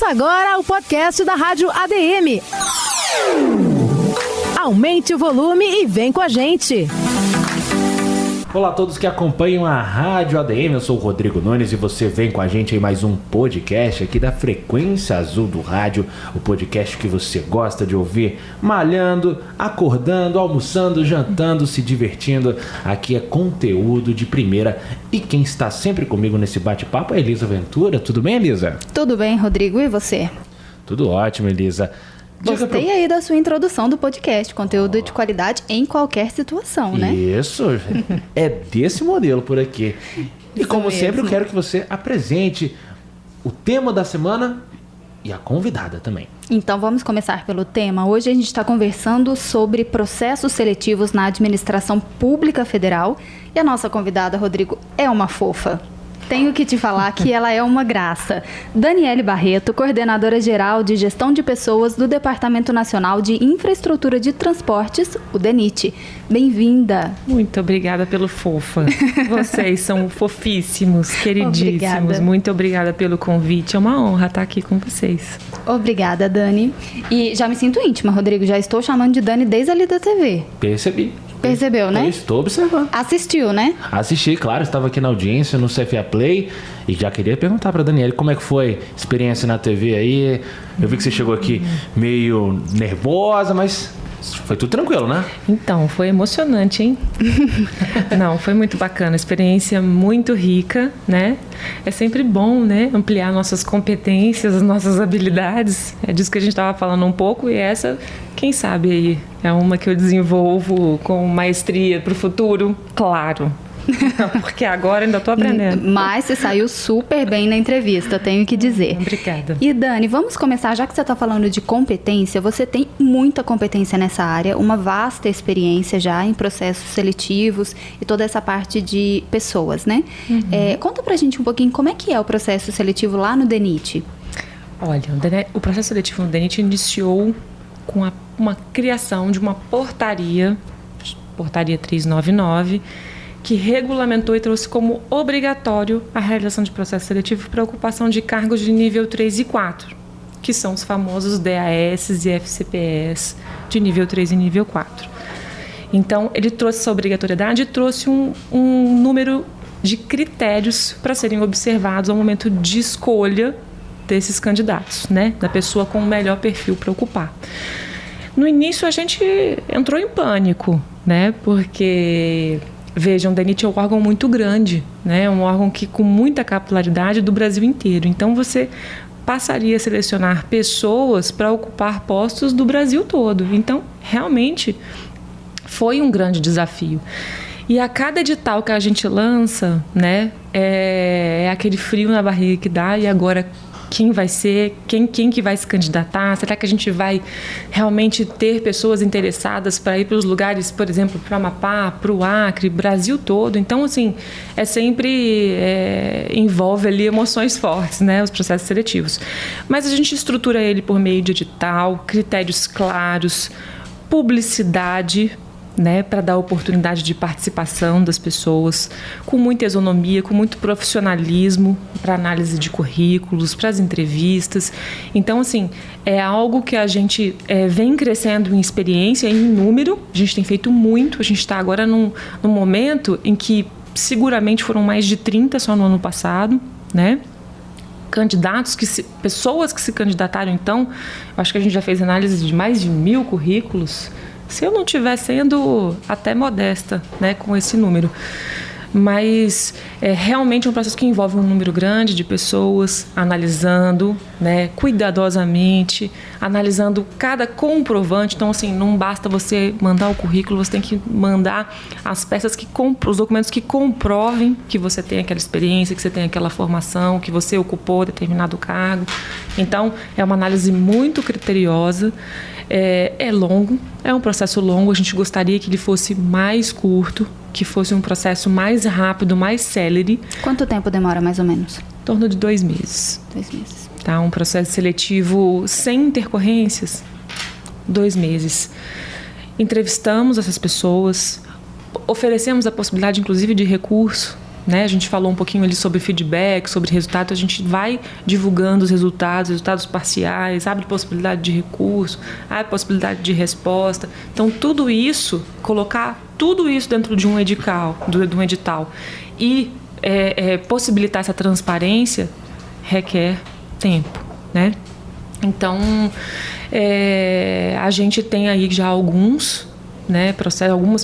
Começa agora o podcast da Rádio ADM. Aumente o volume e vem com a gente. Olá a todos que acompanham a Rádio ADM, eu sou o Rodrigo Nunes e você vem com a gente em mais um podcast aqui da Frequência Azul do Rádio, o podcast que você gosta de ouvir malhando, acordando, almoçando, jantando, se divertindo. Aqui é conteúdo de primeira e quem está sempre comigo nesse bate-papo é a Elisa Ventura. Tudo bem, Elisa? Tudo bem, Rodrigo, e você? Tudo ótimo, Elisa. Gostei aí da sua introdução do podcast, conteúdo de qualidade em qualquer situação, né? Isso, é desse modelo por aqui. E como sempre, eu quero que você apresente o tema da semana e a convidada também. Então vamos começar pelo tema. Hoje a gente está conversando sobre processos seletivos na administração pública federal e a nossa convidada, Rodrigo, é uma fofa. Tenho que te falar que ela é uma graça. Daniele Barreto, coordenadora geral de gestão de pessoas do Departamento Nacional de Infraestrutura de Transportes, o DENIT. Bem-vinda. Muito obrigada pelo fofa. Vocês são fofíssimos, queridíssimos. Obrigada. Muito obrigada pelo convite. É uma honra estar aqui com vocês. Obrigada, Dani. E já me sinto íntima, Rodrigo. Já estou chamando de Dani desde ali da TV. Percebi. Percebeu, né? Eu estou observando. Assistiu, né? Assisti, claro, estava aqui na audiência no CFA Play e já queria perguntar para a Daniele como é que foi a experiência na TV aí. Eu vi que você chegou aqui meio nervosa, mas foi tudo tranquilo, né? Então, foi emocionante, hein? Não, foi muito bacana, experiência muito rica, né? É sempre bom, né? Ampliar nossas competências, nossas habilidades. É disso que a gente estava falando um pouco e essa, quem sabe aí, é uma que eu desenvolvo com maestria para o futuro, claro. Porque agora ainda estou aprendendo. Mas você saiu super bem na entrevista, tenho que dizer. Obrigada. E Dani, vamos começar, já que você está falando de competência, você tem muita competência nessa área, uma vasta experiência já em processos seletivos e toda essa parte de pessoas, né? Uhum. Conta pra gente um pouquinho como é que é o processo seletivo lá no DENIT. Olha, o processo seletivo no DENIT iniciou com uma criação de uma portaria 399, que regulamentou e trouxe como obrigatório a realização de processo seletivo para ocupação de cargos de nível 3 e 4, que são os famosos DAS e FCPS de nível 3 e nível 4. Então, ele trouxe essa obrigatoriedade e trouxe um número de critérios para serem observados ao momento de escolha desses candidatos, né? Da pessoa com o melhor perfil para ocupar. No início, a gente entrou em pânico, né? Porque... Vejam, o DENIT é um órgão muito grande, né? Um órgão que com muita capilaridade do Brasil inteiro. Então, você passaria a selecionar pessoas para ocupar postos do Brasil todo. Então, realmente, foi um grande desafio. E a cada edital que a gente lança, né? É aquele frio na barriga que dá. E agora, quem vai ser? Quem que vai se candidatar? Será que a gente vai realmente ter pessoas interessadas para ir para os lugares, por exemplo, para o Amapá, para o Acre, Brasil todo? Então, assim, sempre envolve ali emoções fortes, né, os processos seletivos. Mas a gente estrutura ele por meio de edital, critérios claros, publicidade, né, para dar oportunidade de participação das pessoas, com muita isonomia, com muito profissionalismo para análise de currículos, para as entrevistas. Então, assim, é algo que a gente vem crescendo em experiência, em número. A gente tem feito muito. A gente está agora num momento em que seguramente foram mais de 30 só no ano passado, né? Pessoas que se candidataram, então, eu acho que a gente já fez análise de mais de 1.000 currículos. Se eu não estiver sendo até modesta, né, com esse número. Mas realmente é um processo que envolve um número grande de pessoas analisando, né, cuidadosamente, analisando cada comprovante. Então, assim, não basta você mandar o currículo, você tem que mandar as peças os documentos que comprovem que você tem aquela experiência, que você tem aquela formação, que você ocupou determinado cargo. Então, é uma análise muito criteriosa. É longo, é um processo longo. A gente gostaria que ele fosse mais curto, que fosse um processo mais rápido, mais célere. Quanto tempo demora, mais ou menos? Em torno de 2 meses. 2 meses. Tá? Um processo seletivo sem intercorrências, 2 meses. Entrevistamos essas pessoas, oferecemos a possibilidade, inclusive, de recurso, né? A gente falou um pouquinho ali sobre feedback, sobre resultado. A gente vai divulgando os resultados parciais, abre possibilidade de recurso, abre possibilidade de resposta. Então, tudo isso, colocar tudo isso dentro de um edital e possibilitar essa transparência requer tempo, né? Então, a gente tem aí já algumas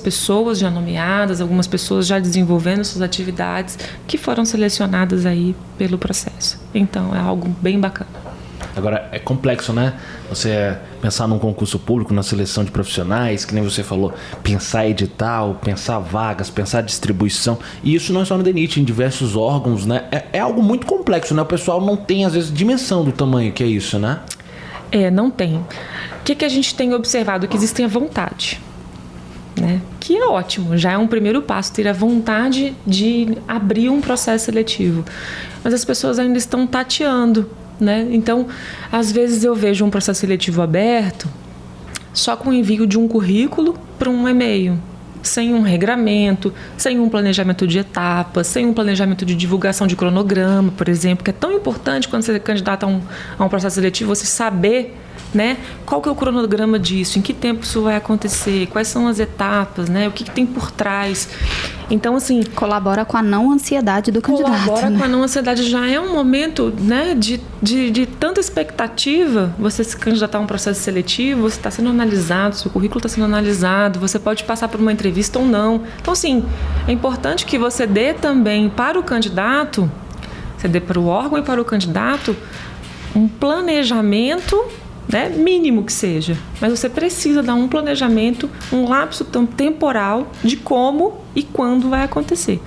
pessoas já nomeadas, algumas pessoas já desenvolvendo suas atividades que foram selecionadas aí pelo processo. Então, é algo bem bacana. Agora, é complexo, né? Você pensar num concurso público, na seleção de profissionais, que nem você falou, pensar edital, pensar vagas, pensar distribuição. E isso não é só no DENIT, em diversos órgãos, né? É algo muito complexo, né? O pessoal não tem, às vezes, dimensão do tamanho que é isso, né? Não tem. O que a gente tem observado? Que existem a vontade, né? Que é ótimo, já é um primeiro passo, ter a vontade de abrir um processo seletivo. Mas as pessoas ainda estão tateando, né? Então, às vezes eu vejo um processo seletivo aberto só com o envio de um currículo para um e-mail, sem um regramento, sem um planejamento de etapas, sem um planejamento de divulgação de cronograma, por exemplo, que é tão importante quando você é candidato a um processo seletivo, você saber, né, qual que é o cronograma disso, em que tempo isso vai acontecer, quais são as etapas, né, o que tem por trás. Então, assim... Colabora com a não ansiedade do candidato. Colabora, né? Com a não ansiedade. Já é um momento, né, de tanta expectativa. Você se candidatar a um processo seletivo, você está sendo analisado, seu currículo está sendo analisado, você pode passar por uma entrevista ou não. Então, assim, é importante que você dê também para o candidato, você dê para o órgão e para o candidato um planejamento, né, mínimo que seja, mas você precisa dar um planejamento, um lapso temporal de como e quando vai acontecer.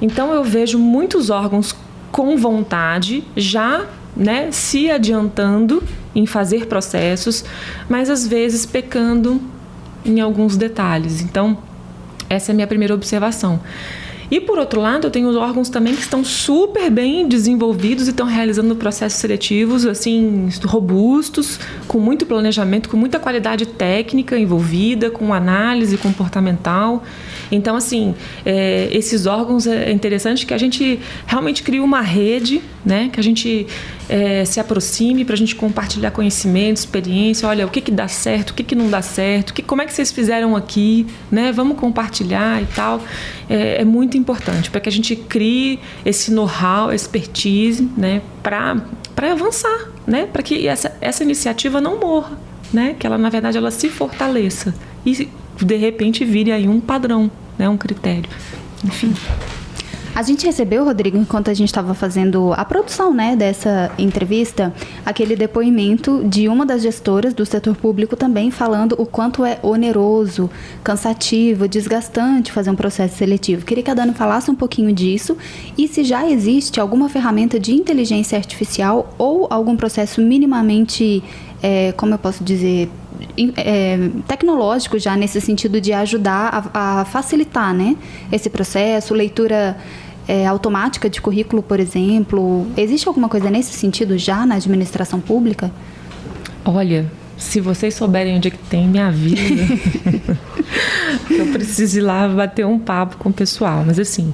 Então eu vejo muitos órgãos com vontade já, né, se adiantando em fazer processos, mas às vezes pecando em alguns detalhes. Então essa é a minha primeira observação. E, por outro lado, eu tenho os órgãos também que estão super bem desenvolvidos e estão realizando processos seletivos, assim, robustos, com muito planejamento, com muita qualidade técnica envolvida, com análise comportamental. Então, assim, esses órgãos, é interessante que a gente realmente crie uma rede, né? Que a gente se aproxime para a gente compartilhar conhecimento, experiência. Olha, o que dá certo, o que não dá certo, como é que vocês fizeram aqui, né? Vamos compartilhar e tal. É muito importante para que a gente crie esse know-how, expertise, né? Para avançar, né? Para que essa iniciativa não morra, né? Que ela, na verdade, ela se fortaleça e, de repente, vire aí um padrão, né? Um critério. Enfim. A gente recebeu, Rodrigo, enquanto a gente estava fazendo a produção, né, dessa entrevista, aquele depoimento de uma das gestoras do setor público também falando o quanto é oneroso, cansativo, desgastante fazer um processo seletivo. Queria que a Dani falasse um pouquinho disso e se já existe alguma ferramenta de inteligência artificial ou algum processo minimamente, como eu posso dizer, tecnológico já nesse sentido de ajudar a facilitar, né, esse processo, leitura automática de currículo, por exemplo. Existe alguma coisa nesse sentido já na administração pública? Olha, se vocês souberem onde é que tem, me avisa. Eu preciso ir lá bater um papo com o pessoal. Mas assim,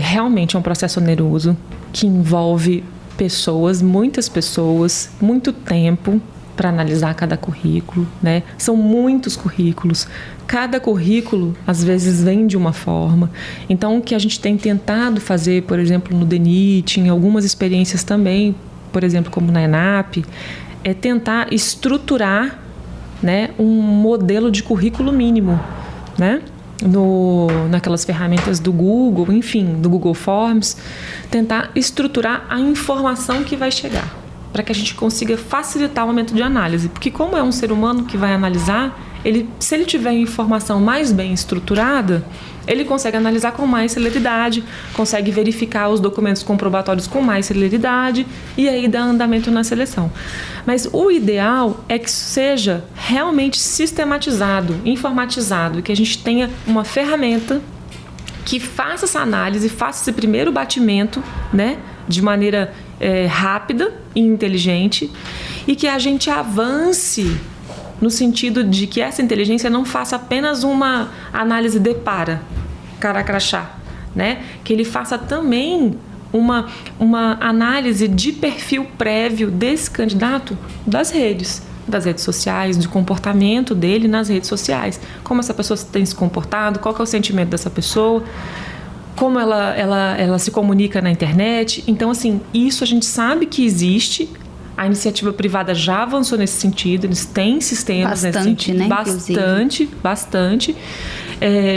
realmente é um processo oneroso que envolve pessoas, muitas pessoas, muito tempo para analisar cada currículo, né? São muitos currículos. Cada currículo, às vezes, vem de uma forma. Então, o que a gente tem tentado fazer, por exemplo, no DENIT, em algumas experiências também, por exemplo, como na ENAP, é tentar estruturar, né, um modelo de currículo mínimo, né? Naquelas ferramentas do Google, enfim, do Google Forms, tentar estruturar a informação que vai chegar, para que a gente consiga facilitar o momento de análise. Porque como é um ser humano que vai analisar, se ele tiver informação mais bem estruturada, ele consegue analisar com mais celeridade, consegue verificar os documentos comprobatórios com mais celeridade e aí dar andamento na seleção. Mas o ideal é que seja realmente sistematizado, informatizado, e que a gente tenha uma ferramenta que faça essa análise, faça esse primeiro batimento, né, de maneira rápida e inteligente, e que a gente avance no sentido de que essa inteligência não faça apenas uma análise de cara crachá, né? Que ele faça também uma análise de perfil prévio desse candidato das redes sociais, do comportamento dele nas redes sociais. Como essa pessoa tem se comportado, qual que é o sentimento dessa pessoa, como ela se comunica na internet. Então, assim, isso a gente sabe que existe. A iniciativa privada já avançou nesse sentido, eles têm sistemas nesse sentido. Né, bastante.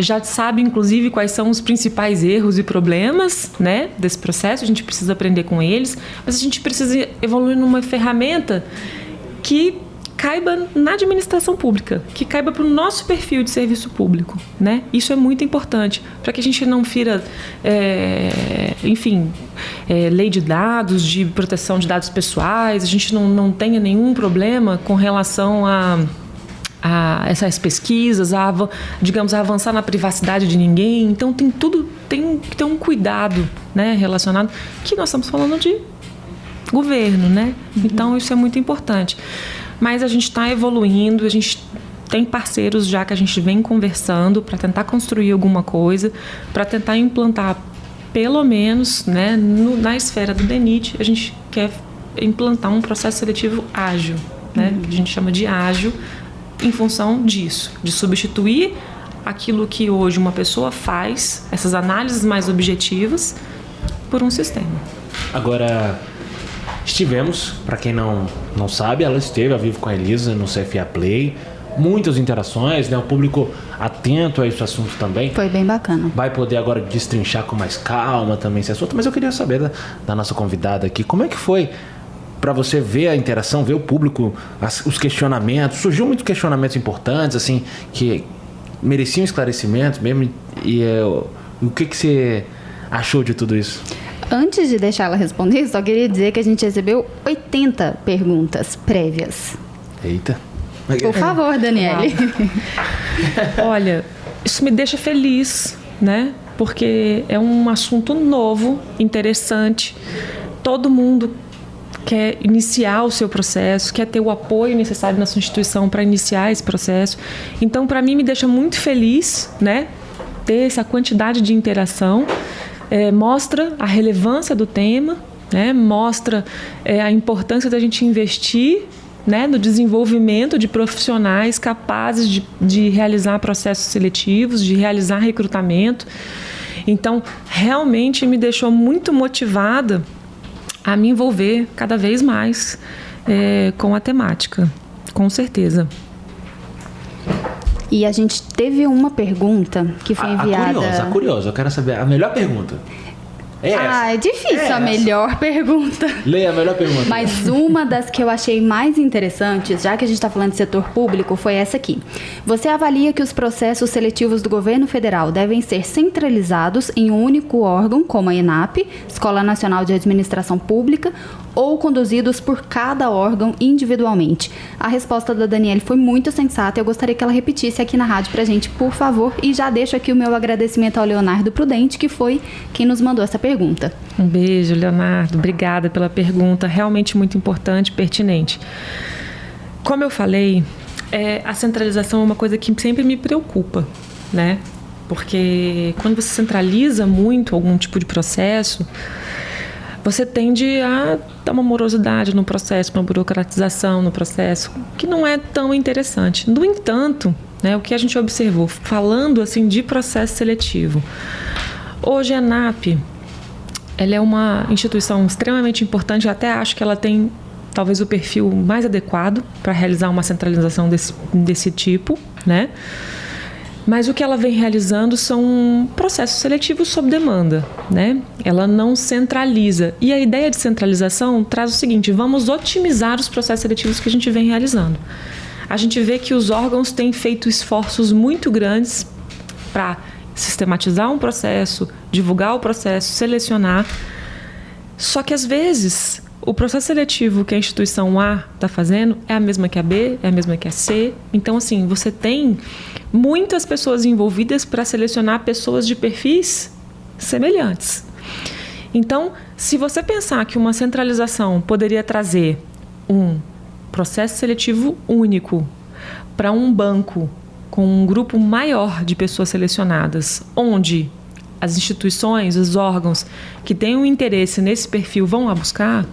Já sabe, inclusive, quais são os principais erros e problemas, né, desse processo. A gente precisa aprender com eles, mas a gente precisa evoluir numa ferramenta que caiba na administração pública, que caiba para o nosso perfil de serviço público, né? Isso é muito importante para que a gente não fira, lei de dados, de proteção de dados pessoais, a gente não tenha nenhum problema com relação a essas pesquisas, a avançar na privacidade de ninguém. Então tem que ter um cuidado, né, relacionado, que nós estamos falando de governo, né? Então isso é muito importante. Mas a gente está evoluindo, a gente tem parceiros já que a gente vem conversando para tentar construir alguma coisa, para tentar implantar, pelo menos, né, na esfera do DENIT, a gente quer implantar um processo seletivo ágil, né, que a gente chama de ágil, em função disso, de substituir aquilo que hoje uma pessoa faz, essas análises mais objetivas, por um sistema. Agora, estivemos, para quem não sabe, ela esteve ao vivo com a Elisa no CFA Play, muitas interações, né? O público atento a esse assunto também. Foi bem bacana. Vai poder agora destrinchar com mais calma também esse assunto, mas eu queria saber da nossa convidada aqui, como é que foi para você ver a interação, ver o público, os questionamentos? Surgiu muitos questionamentos importantes, assim, que mereciam esclarecimento mesmo, e o que você achou de tudo isso? Antes de deixar ela responder, só queria dizer que a gente recebeu 80 perguntas prévias. Eita. Por favor, Daniele. Olha, isso me deixa feliz, né? Porque é um assunto novo, interessante. Todo mundo quer iniciar o seu processo, quer ter o apoio necessário na sua instituição para iniciar esse processo. Então, para mim, me deixa muito feliz, né? Ter essa quantidade de interação. Mostra a relevância do tema, né? Mostra a importância da gente investir, né, no desenvolvimento de profissionais capazes de realizar processos seletivos, de realizar recrutamento. Então, realmente me deixou muito motivada a me envolver cada vez mais com a temática, com certeza. E a gente teve uma pergunta que foi enviada... A curiosa, eu quero saber a melhor pergunta. É difícil a melhor pergunta. Leia a melhor pergunta. Mas uma das que eu achei mais interessantes, já que a gente está falando de setor público, foi essa aqui. Você avalia que os processos seletivos do governo federal devem ser centralizados em um único órgão, como a ENAP, Escola Nacional de Administração Pública, ou conduzidos por cada órgão individualmente? A resposta da Daniele foi muito sensata e eu gostaria que ela repetisse aqui na rádio pra gente, por favor. E já deixo aqui o meu agradecimento ao Leonardo Prudente, que foi quem nos mandou essa pergunta. Um beijo, Leonardo. Obrigada pela pergunta. Realmente muito importante e pertinente. Como eu falei, a centralização é uma coisa que sempre me preocupa, né? Porque quando você centraliza muito algum tipo de processo, você tende a dar uma morosidade no processo, uma burocratização no processo, que não é tão interessante. No entanto, né, o que a gente observou, falando assim de processo seletivo, hoje a ENAP, ela é uma instituição extremamente importante, eu até acho que ela tem talvez o perfil mais adequado para realizar uma centralização desse tipo, né? Mas o que ela vem realizando são processos seletivos sob demanda, né? Ela não centraliza. E a ideia de centralização traz o seguinte: vamos otimizar os processos seletivos que a gente vem realizando. A gente vê que os órgãos têm feito esforços muito grandes para sistematizar um processo, divulgar o processo, selecionar. Só que às vezes o processo seletivo que a instituição A está fazendo é a mesma que a B, é a mesma que a C. Então, assim, você tem muitas pessoas envolvidas para selecionar pessoas de perfis semelhantes. Então, se você pensar que uma centralização poderia trazer um processo seletivo único para um banco com um grupo maior de pessoas selecionadas, onde as instituições, os órgãos que têm um interesse nesse perfil vão lá buscar,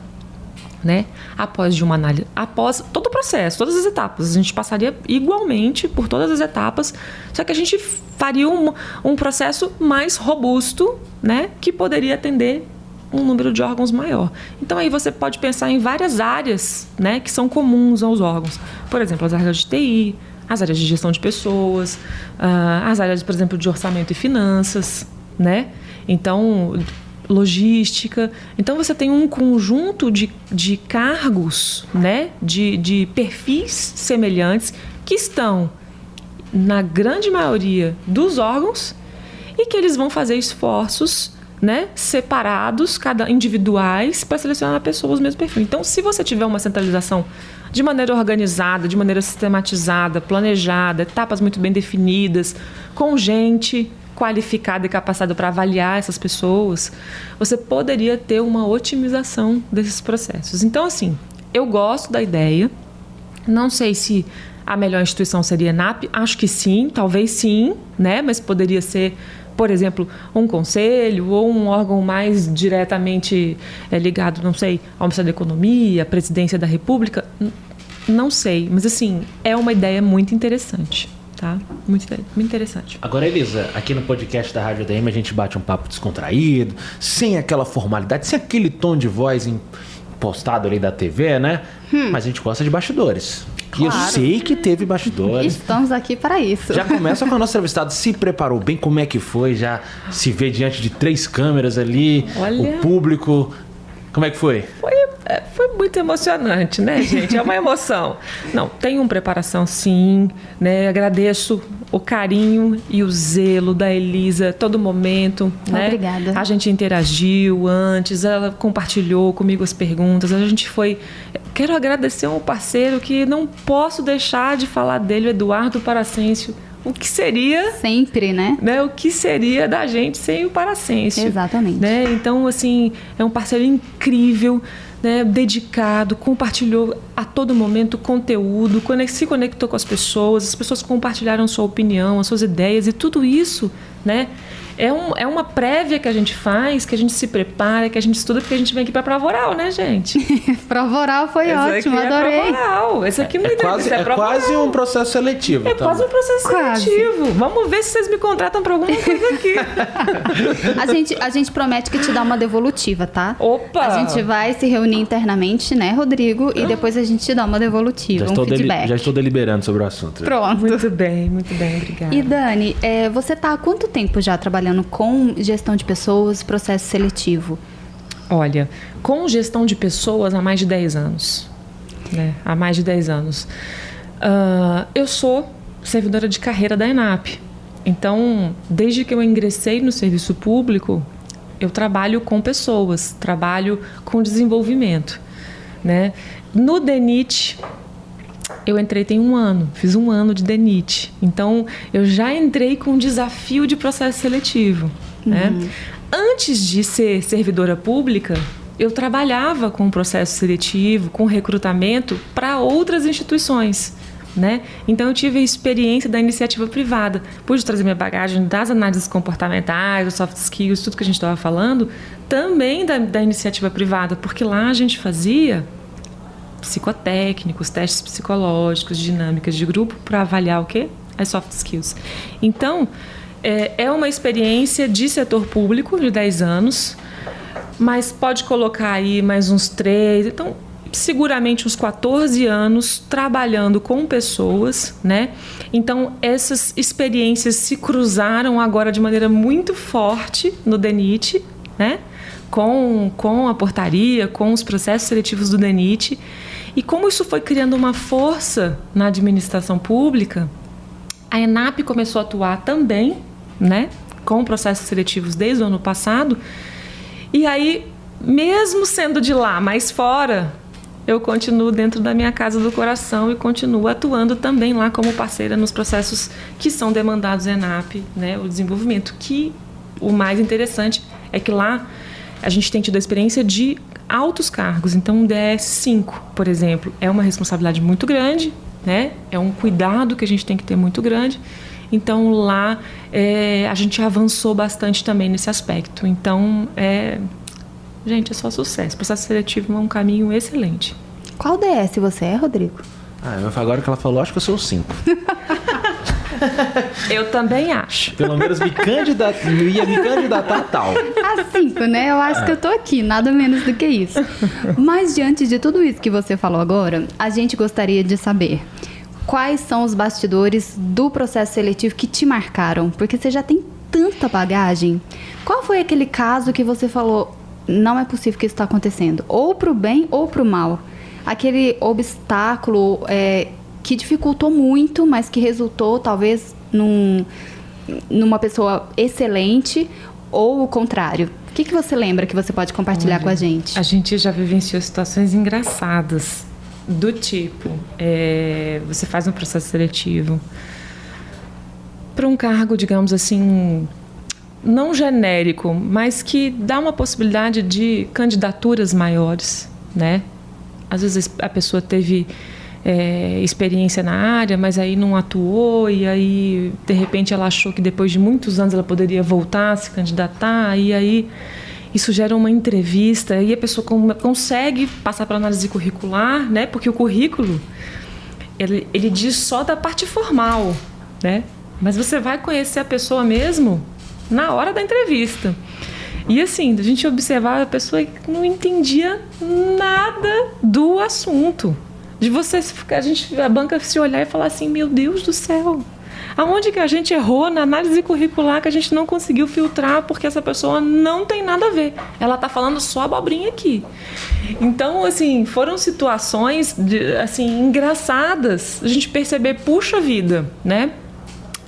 né? Após uma análise, após todo o processo, todas as etapas, a gente passaria igualmente por todas as etapas, só que a gente faria um processo mais robusto, né? Que poderia atender um número de órgãos maior. Então aí você pode pensar em várias áreas, né? Que são comuns aos órgãos. Por exemplo, as áreas de TI, as áreas de gestão de pessoas, as áreas, por exemplo, de orçamento e finanças, né? Então, logística. Então, você tem um conjunto de cargos, né? De perfis semelhantes que estão na grande maioria dos órgãos e que eles vão fazer esforços, né? Separados, individuais, para selecionar pessoas do mesmo perfil. Então, se você tiver uma centralização de maneira organizada, de maneira sistematizada, planejada, etapas muito bem definidas, com gente qualificada e capacitada para avaliar essas pessoas, você poderia ter uma otimização desses processos. Então, assim, eu gosto da ideia. Não sei se a melhor instituição seria a ENAP. Acho que sim, talvez sim, né? Mas poderia ser, por exemplo, um conselho ou um órgão mais diretamente ligado, não sei, ao Ministério da Economia, à Presidência da República. Não sei, mas assim, é uma ideia muito interessante, tá? Muito interessante. Agora, Elisa, aqui no podcast da Rádio ADM a gente bate um papo descontraído, sem aquela formalidade, sem aquele tom de voz impostado ali da TV, né? Mas a gente gosta de bastidores. Claro. E eu sei que teve bastidores. Estamos aqui para isso. Já começa com a nossa entrevistada. Se preparou bem? Como é que foi? Já se vê diante de 3 câmeras ali, o público. Como é que foi? Foi muito emocionante, né, gente? É uma emoção. Não, tem uma preparação, sim, né? Agradeço o carinho e o zelo da Elisa todo momento, né? Obrigada. A gente interagiu antes, ela compartilhou comigo as perguntas, a gente foi... Quero agradecer um parceiro que não posso deixar de falar dele, o Eduardo Paracêncio. O que seria... Sempre, né? O que seria da gente sem o Paracêncio. Exatamente. Né? Então, assim, é um parceiro incrível, né? Dedicado, compartilhou a todo momento conteúdo, se conectou com as pessoas compartilharam sua opinião, as suas ideias, e tudo isso, né? É uma prévia que a gente faz, que a gente se prepara, que a gente estuda, porque a gente vem aqui para prova oral, né, gente? Prova oral foi ótimo, adorei. Prova oral. Esse aqui não é quase um processo seletivo. Quase um processo seletivo. Vamos ver se vocês me contratam para alguma coisa aqui. A gente promete que te dá uma devolutiva, tá? Opa! A gente vai se reunir internamente, né, Rodrigo? E depois a gente te dá uma devolutiva, um feedback. Já estou deliberando sobre o assunto. Pronto. Muito bem, obrigada. E Dani, você está há quanto tempo já trabalhando com gestão de pessoas, processo seletivo? Olha, com gestão de pessoas há mais de 10 anos. Né? Há mais de 10 anos. Eu sou servidora de carreira da ENAP. Então, desde que eu ingressei no serviço público, eu trabalho com pessoas, trabalho com desenvolvimento. Né? No DENIT, eu entrei tem 1 ano, fiz 1 ano de DENIT. Então, eu já entrei com um desafio de processo seletivo. Né? Antes de ser servidora pública, eu trabalhava com processo seletivo, com recrutamento para outras instituições. Né? Então, eu tive a experiência da iniciativa privada. Pude trazer minha bagagem das análises comportamentais, dos soft skills, tudo que a gente estava falando, também da iniciativa privada, porque lá a gente fazia psicotécnicos, testes psicológicos, dinâmicas de grupo para avaliar o quê? As soft skills. Então, é uma experiência de setor público de 10 anos, mas pode colocar aí mais uns 3, então seguramente uns 14 anos trabalhando com pessoas, né? Então, essas experiências se cruzaram agora de maneira muito forte no DENIT, né? Com a portaria, com os processos seletivos do DENIT. E como isso foi criando uma força na administração pública, a ENAP começou a atuar também, né, com processos seletivos desde o ano passado. E aí, mesmo sendo de lá, mais fora, eu continuo dentro da minha casa do coração e continuo atuando também lá como parceira nos processos que são demandados à ENAP, né, o desenvolvimento. Que o mais interessante é que lá a gente tem tido a experiência de altos cargos. Então, um DS5, por exemplo, é uma responsabilidade muito grande, né? É um cuidado que a gente tem que ter muito grande. Então, lá a gente avançou bastante também nesse aspecto. Então, gente, é só sucesso. O processo seletivo é um caminho excelente. Qual DS você é, Rodrigo? Agora que ela falou, acho que eu sou o 5. Eu também acho. Pelo menos ia me candidatar a tal. A 5, né? Eu acho que eu tô aqui, nada menos do que isso. Mas diante de tudo isso que você falou agora, a gente gostaria de saber quais são os bastidores do processo seletivo que te marcaram? Porque você já tem tanta bagagem. Qual foi aquele caso que você falou, não é possível que isso está acontecendo? Ou pro bem ou pro mal. Aquele obstáculo que dificultou muito, mas que resultou talvez numa pessoa excelente, ou o contrário. O que você lembra que você pode compartilhar com a gente? A gente já vivenciou situações engraçadas, do tipo, você faz um processo seletivo para um cargo, digamos assim, não genérico, mas que dá uma possibilidade de candidaturas maiores, né? Às vezes a pessoa teve experiência na área, mas aí não atuou, e aí de repente ela achou que depois de muitos anos ela poderia voltar a se candidatar, e aí isso gera uma entrevista e a pessoa consegue passar para análise curricular, né? Porque o currículo ele diz só da parte formal, né? Mas você vai conhecer a pessoa mesmo na hora da entrevista. E assim, a gente observava a pessoa que não entendia nada do assunto. De você ficar, a banca se olhar e falar assim, meu Deus do céu, aonde que a gente errou na análise curricular que a gente não conseguiu filtrar porque essa pessoa não tem nada a ver. Ela está falando só abobrinha aqui. Então, assim, foram situações engraçadas. A gente perceber, puxa vida, né?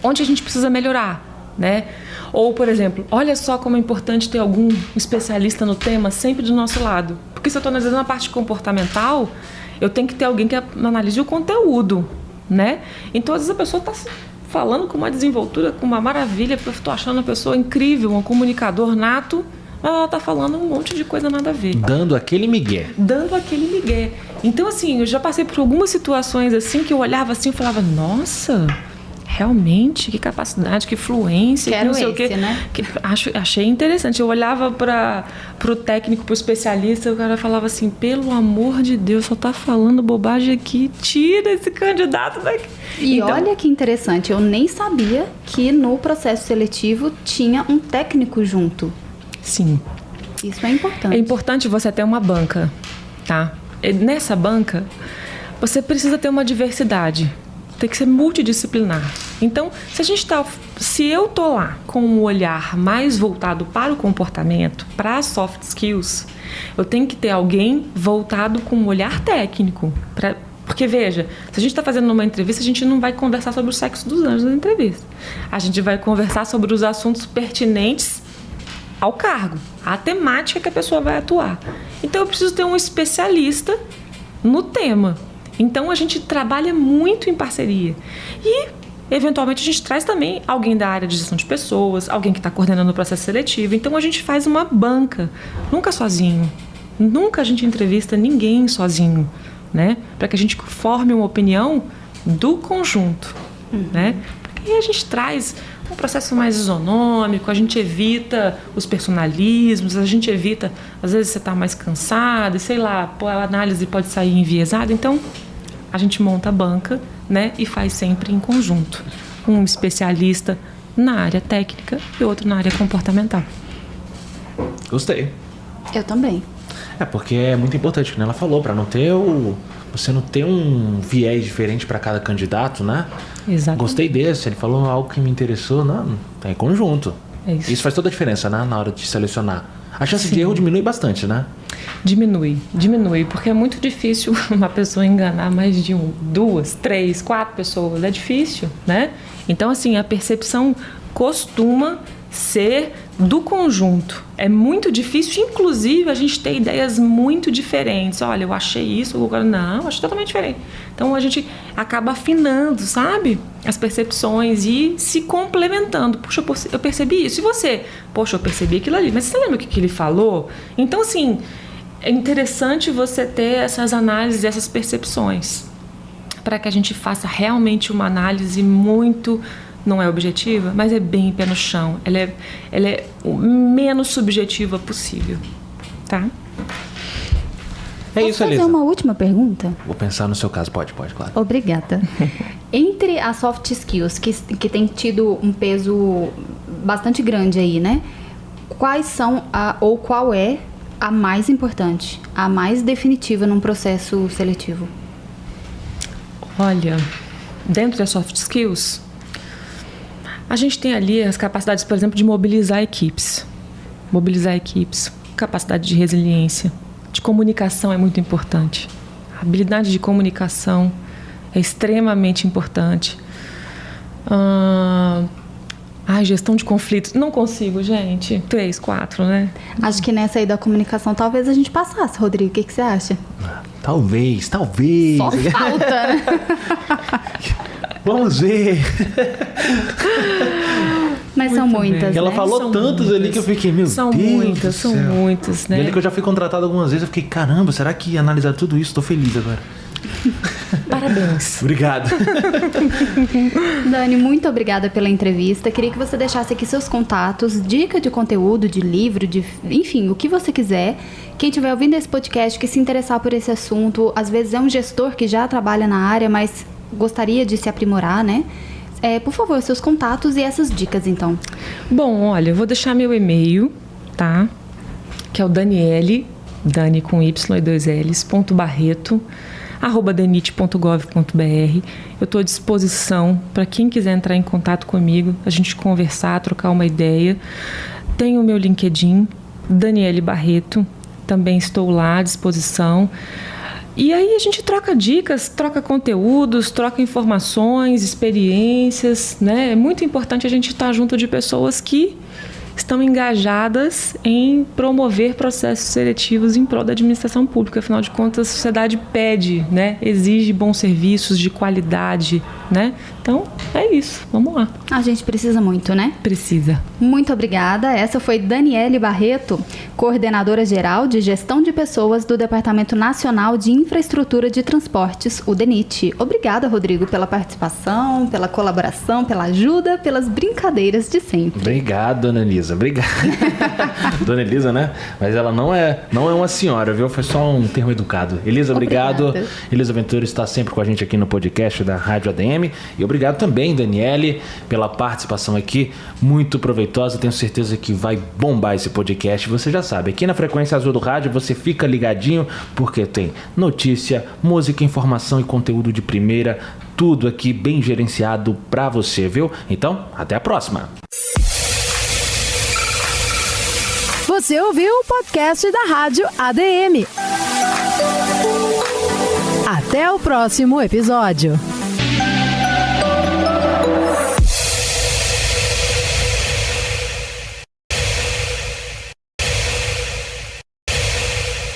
Onde a gente precisa melhorar, né? Ou, por exemplo, olha só como é importante ter algum especialista no tema sempre do nosso lado. Porque se eu estou analisando a parte comportamental, eu tenho que ter alguém que analise o conteúdo, né? Então, às vezes a pessoa está falando com uma desenvoltura, com uma maravilha, eu estou achando a pessoa incrível, um comunicador nato, mas ela está falando um monte de coisa nada a ver. Dando aquele migué. Então, assim, eu já passei por algumas situações assim, que eu olhava assim e falava, nossa, realmente, que capacidade, que fluência, que não sei o quê. Né? Achei interessante. Eu olhava para o técnico, para o especialista, o cara falava assim, pelo amor de Deus, só tá falando bobagem aqui, tira esse candidato daqui. E então, olha que interessante, eu nem sabia que no processo seletivo tinha um técnico junto. Sim. Isso é importante. É importante você ter uma banca, tá? Nessa banca, você precisa ter uma diversidade. Tem que ser multidisciplinar. Então, se eu tô lá com um olhar mais voltado para o comportamento, para as soft skills, eu tenho que ter alguém voltado com um olhar técnico. Porque, veja, se a gente está fazendo uma entrevista, a gente não vai conversar sobre o sexo dos anjos na entrevista. A gente vai conversar sobre os assuntos pertinentes ao cargo, à temática que a pessoa vai atuar. Então, eu preciso ter um especialista no tema. Então, a gente trabalha muito em parceria. E, eventualmente, a gente traz também alguém da área de gestão de pessoas, alguém que está coordenando o processo seletivo. Então, a gente faz uma banca, nunca sozinho. Nunca a gente entrevista ninguém sozinho, né? Para que a gente forme uma opinião do conjunto, né? Porque aí a gente traz um processo mais isonômico, a gente evita os personalismos, a gente evita, às vezes você está mais cansado, e sei lá, a análise pode sair enviesada. Então, a gente monta a banca, né, e faz sempre em conjunto. Um especialista na área técnica e outro na área comportamental. Gostei. Eu também. Porque é muito importante, né? Ela falou, para não ter você não ter um viés diferente para cada candidato, né? Exato. Gostei desse, ele falou algo que me interessou, não, é conjunto. É isso. Isso faz toda a diferença, né? Na hora de selecionar. A chance de erro diminui bastante, né? Diminui, porque é muito difícil uma pessoa enganar mais de 2, 3, 4 pessoas. É difícil, né? Então, assim, a percepção costuma ser do conjunto. É muito difícil, inclusive, a gente ter ideias muito diferentes. Olha, eu achei isso, agora não, eu achei totalmente diferente. Então, a gente acaba afinando, sabe? As percepções e se complementando. Puxa, eu percebi isso. E você? Poxa, eu percebi aquilo ali. Mas você lembra o que ele falou? Então, assim, é interessante você ter essas análises, essas percepções, para que a gente faça realmente uma análise muito não é objetiva, mas é bem pé no chão. Ela é o menos subjetiva possível, tá? É Posso isso, fazer Elisa. uma última pergunta? Vou pensar no seu caso. Pode, claro. Obrigada. Entre as soft skills, que tem tido um peso bastante grande aí, né? Quais são qual é a mais importante, a mais definitiva num processo seletivo? Olha, dentro das soft skills, a gente tem ali as capacidades, por exemplo, de mobilizar equipes. Capacidade de resiliência, de comunicação é muito importante. A habilidade de comunicação é extremamente importante. Gestão de conflitos. Não consigo, gente. 3, 4, né? Acho que nessa aí da comunicação talvez a gente passasse, Rodrigo. O que você acha? Talvez. Só falta, né? Vamos ver. Mas são muitas, Ela né? falou São tantos muitas. ali que eu fiquei, meu São Deus muitas, do são céu. muitas, né? E ali que eu já fui contratado algumas vezes, eu fiquei, caramba, será que analisar tudo isso? Tô feliz agora. Parabéns. Obrigado. Dani, muito obrigada pela entrevista. Queria que você deixasse aqui seus contatos, dica de conteúdo, de livro, enfim, o que você quiser. Quem estiver ouvindo esse podcast, que se interessar por esse assunto, às vezes é um gestor que já trabalha na área, mas gostaria de se aprimorar, né? Por favor, seus contatos e essas dicas, então. Bom, olha, eu vou deixar meu e-mail, tá? Que é o Daniele, Dani com Y e 2 L's, .barreto, @denit.gov.br. Eu estou à disposição para quem quiser entrar em contato comigo, a gente conversar, trocar uma ideia. Tem o meu LinkedIn, Daniele Barreto, também estou lá à disposição. E aí a gente troca dicas, troca conteúdos, troca informações, experiências, né? É muito importante a gente estar junto de pessoas que estão engajadas em promover processos seletivos em prol da administração pública. Afinal de contas, a sociedade pede, né? Exige bons serviços de qualidade, né? Então, é isso. Vamos lá. A gente precisa muito, né? Precisa. Muito obrigada. Essa foi Daniele Barreto, coordenadora geral de gestão de pessoas do Departamento Nacional de Infraestrutura de Transportes, o DENIT. Obrigada, Rodrigo, pela participação, pela colaboração, pela ajuda, pelas brincadeiras de sempre. Obrigado, dona Elisa. Obrigado. Dona Elisa, né? Mas ela não é uma senhora, viu? Foi só um termo educado. Elisa, obrigado. Obrigada. Elisa Ventura está sempre com a gente aqui no podcast da Rádio ADM. E obrigado também, Daniele, pela participação aqui. Muito proveitosa. Tenho certeza que vai bombar esse podcast. Você já sabe, aqui na Frequência Azul do Rádio você fica ligadinho porque tem notícia, música, informação e conteúdo de primeira. Tudo aqui bem gerenciado pra você, viu? Então, até a próxima. Você ouviu o podcast da Rádio ADM. Até o próximo episódio.